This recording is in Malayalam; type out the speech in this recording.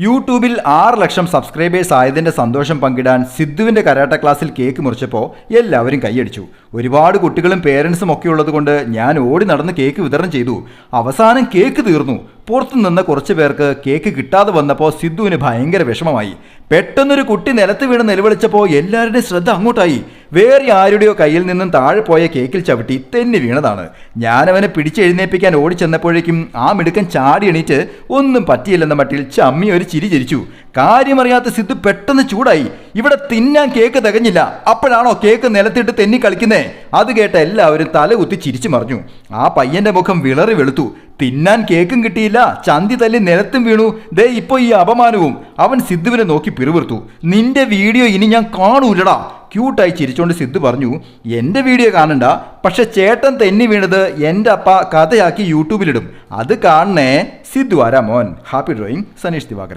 യൂട്യൂബിൽ 6 ലക്ഷം സബ്സ്ക്രൈബേഴ്സ് ആയതിന്റെ സന്തോഷം പങ്കിടാൻ സിദ്ധുവിന്റെ കരാട്ട ക്ലാസ്സിൽ കേക്ക് മുറിച്ചപ്പോൾ എല്ലാവരും കൈയടിച്ചു. ഒരുപാട് കുട്ടികളും പേരൻസും ഒക്കെ ഉള്ളതുകൊണ്ട് ഞാൻ ഓടി നടന്ന് കേക്ക് വിതരണം ചെയ്തു. അവസാനം കേക്ക് തീർന്നു. പുറത്തു നിന്ന് കുറച്ച് പേർക്ക് കേക്ക് കിട്ടാതെ വന്നപ്പോൾ സിദ്ധുവിന് ഭയങ്കര വിഷമമായി. പെട്ടെന്നൊരു കുട്ടി നിലത്ത് വീണ് നിലവിളിച്ചപ്പോൾ എല്ലാവരുടെയും ശ്രദ്ധ അങ്ങോട്ടായി. വേറെ ആരുടെയോ കയ്യിൽ നിന്നും താഴെ പോയ കേക്കിൽ ചവിട്ടി തെന്നി വീണതാണ്. ഞാനവനെ പിടിച്ചെഴുന്നേൽപ്പിക്കാൻ ഓടിച്ചെന്നപ്പോഴേക്കും ആ മിടുക്കൻ ചാടി എണീറ്റ് ഒന്നും പറ്റിയില്ലെന്ന മട്ടിൽ ചമ്മി ഒരു ചിരി ചിരിച്ചു. കാര്യമറിയാത്ത സിദ്ധു പെട്ടെന്ന് ചൂടായി. ഇവിടെ തിന്നാൻ കേക്ക് തികഞ്ഞില്ല, അപ്പോഴാണോ കേക്ക് നിലത്തിട്ട് തെന്നി കളിക്കുന്നേ? അത് കേട്ട എല്ലാവരും തലകുത്തി ചിരിച്ചു മറിഞ്ഞു. ആ പയ്യന്റെ മുഖം വിളറി വെളുത്തു. തിന്നാൻ കേക്കും കിട്ടിയില്ല, ചന്തി തല്ലി നിലത്തും വീണു, ദേ ഇപ്പൊ ഈ അപമാനവും. അവൻ സിദ്ധുവിനെ നോക്കി പിറുപിറുത്തു. നിന്റെ വീഡിയോ ഇനി ഞാൻ കാണൂലടാ. ക്യൂട്ടായി ചിരിച്ചോണ്ട് സിദ്ധു പറഞ്ഞു, എൻ്റെ വീഡിയോ കാണണ്ട, പക്ഷെ ചേട്ടൻ തെന്നി വീണത് എൻ്റെ അപ്പ കഥയാക്കി യൂട്യൂബിലിടും, അത് കാണണേ. സിദ്ധു ആരാ മോൻ. Happy drawing, Saneesh Divakaran.